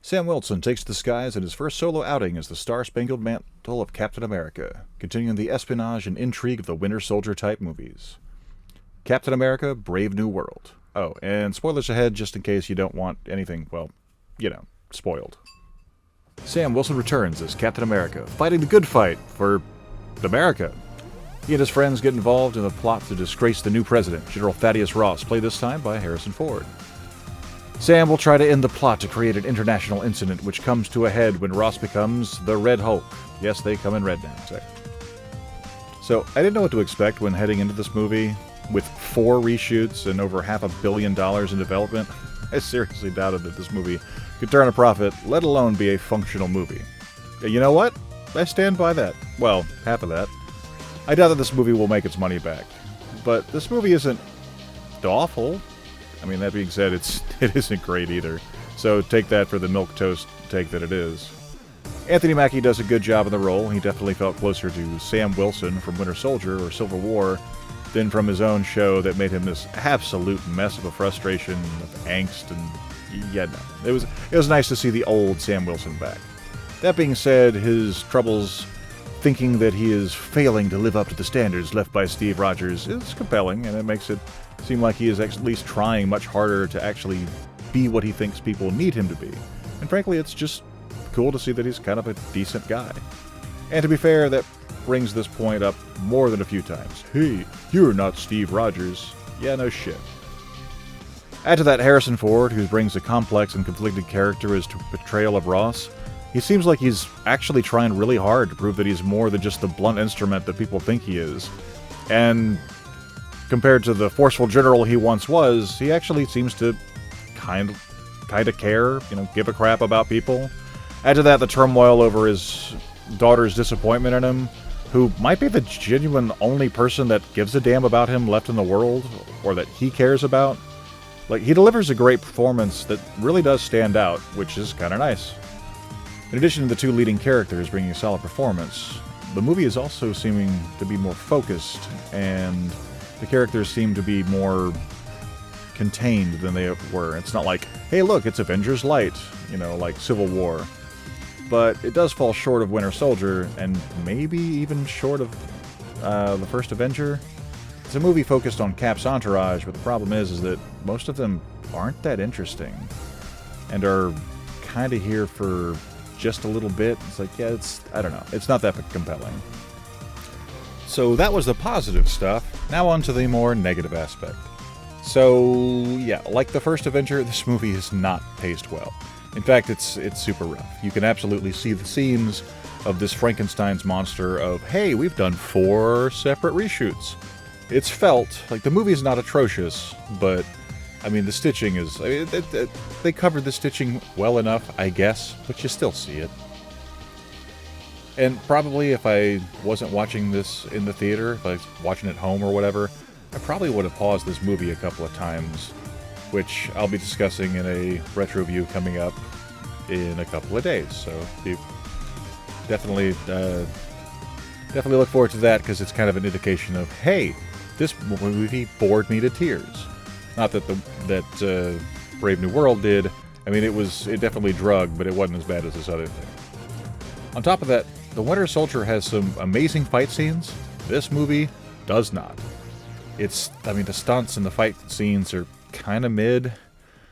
Sam Wilson takes to the skies in his first solo outing as the Star-Spangled Mantle of Captain America, continuing the espionage and intrigue of the Winter Soldier type movies. Captain America, Brave New World. Oh, and spoilers ahead just in case you don't want anything, well, spoiled. Sam Wilson returns as Captain America, fighting the good fight for America. He and his friends get involved in a plot to disgrace the new president, General Thaddeus Ross, played this time by Harrison Ford. Sam will try to end the plot to create an international incident which comes to a head when Ross becomes the Red Hulk. Yes, they come in red now. So I didn't know what to expect when heading into this movie. With 4 reshoots and over $500 million in development, I seriously doubted that this movie could turn a profit, let alone be a functional movie. You know what? I stand by that. Well, half of that. I doubt that this movie will make its money back. But this movie isn't awful. I mean, that being said, it isn't great either. So take that for the milquetoast take that it is. Anthony Mackie does a good job in the role. He definitely felt closer to Sam Wilson from Winter Soldier or Civil War than from his own show that made him this absolute mess of a frustration, of angst, and no. It was nice to see the old Sam Wilson back. That being said, his troubles thinking that he is failing to live up to the standards left by Steve Rogers is compelling, and it makes it seem like he is at least trying much harder to actually be what he thinks people need him to be. And frankly, it's just cool to see that he's kind of a decent guy. And to be fair, that brings this point up more than a few times. Hey, you're not Steve Rogers. Yeah, no shit. Add to that Harrison Ford, who brings a complex and conflicted character as to portrayal of Ross. He seems like he's actually trying really hard to prove that he's more than just the blunt instrument that people think he is. And compared to the forceful general he once was, he actually seems to kind of care, give a crap about people. Add to that the turmoil over his daughter's disappointment in him, who might be the genuine only person that gives a damn about him left in the world, or that he cares about. Like, he delivers a great performance that really does stand out, which is kind of nice. In addition to the 2 leading characters bringing a solid performance, the movie is also seeming to be more focused, and the characters seem to be more contained than they were. It's not like, hey look, it's Avengers Light, like Civil War. But it does fall short of Winter Soldier, and maybe even short of the first Avenger. It's a movie focused on Cap's entourage, but the problem is that most of them aren't that interesting, and are kind of here for just a little bit. It's like, I don't know, it's not that compelling. So that was the positive stuff. Now on to the more negative aspect. So, yeah, like the first Avenger, this movie is not paced well. In fact, it's super rough. You can absolutely see the seams of this Frankenstein's monster of, hey, we've done 4 separate reshoots. It's felt like the movie is not atrocious, but, I mean, the stitching is... they covered the stitching well enough, I guess, but you still see it. And probably if I wasn't watching this in the theater, if I was watching it at home or whatever, I probably would have paused this movie a couple of times, which I'll be discussing in a retro review coming up in a couple of days. So you definitely look forward to that, because it's kind of an indication of, hey, this movie bored me to tears. Not that Brave New World did. I mean, it definitely drugged, but it wasn't as bad as this other thing. On top of that, The Winter Soldier has some amazing fight scenes. This movie does not. The stunts and the fight scenes are kind of mid.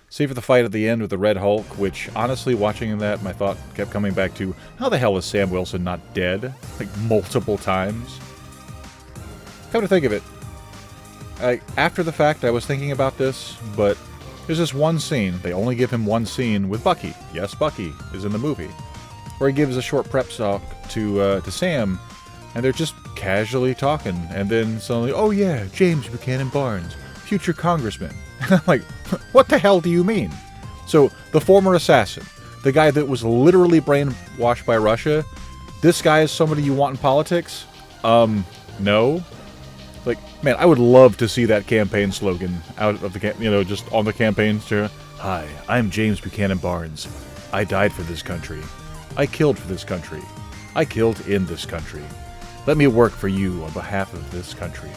Save for the fight at the end with the Red Hulk, which, honestly, watching that, my thought kept coming back to, how the hell is Sam Wilson not dead? Like, multiple times. Come to think of it, after the fact, I was thinking about this, but there's this one scene, they only give him one scene with Bucky. Yes, Bucky is in the movie, where he gives a short prep talk to Sam, and they're just casually talking, and then suddenly, oh yeah, James Buchanan Barnes, future congressman. And I'm like, what the hell do you mean? So, the former assassin, the guy that was literally brainwashed by Russia, this guy is somebody you want in politics? No. Like, man, I would love to see that campaign slogan out of the, just on the campaign chair. Hi, I'm James Buchanan Barnes. I died for this country. I killed for this country. I killed in this country. Let me work for you on behalf of this country.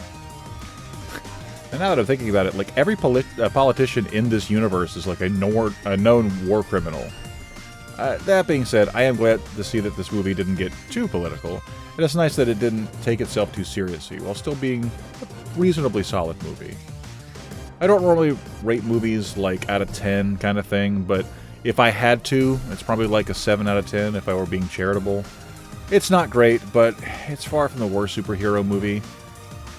And now that I'm thinking about it, like, every politician in this universe is like a known war criminal. That being said, I am glad to see that this movie didn't get too political, and it's nice that it didn't take itself too seriously, while still being a reasonably solid movie. I don't normally rate movies like out of 10 kind of thing, but if I had to, it's probably like a 7 out of 10 if I were being charitable. It's not great, but it's far from the worst superhero movie,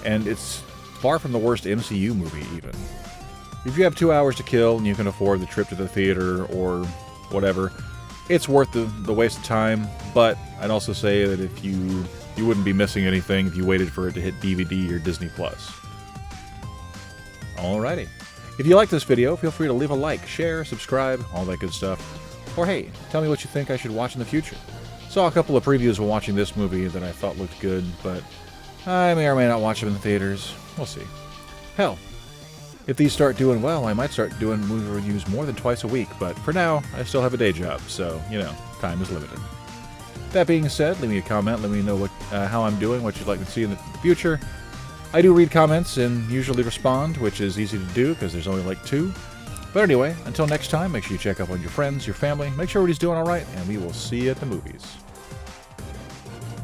and it's far from the worst MCU movie even. If you have 2 hours to kill and you can afford the trip to the theater or whatever, it's worth the waste of time, but I'd also say that if you wouldn't be missing anything if you waited for it to hit DVD or Disney+. Alrighty. If you like this video, feel free to leave a like, share, subscribe, all that good stuff. Or hey, tell me what you think I should watch in the future. Saw a couple of previews while watching this movie that I thought looked good, but I may or may not watch them in the theaters. We'll see. Hell, if these start doing well, I might start doing movie reviews more than twice a week, but for now, I still have a day job, so, you know, time is limited. That being said, leave me a comment, let me know how I'm doing, what you'd like to see in the future. I do read comments and usually respond, which is easy to do because there's only like 2. But anyway, until next time, make sure you check up on your friends, your family, make sure everybody's doing alright, and we will see you at the movies.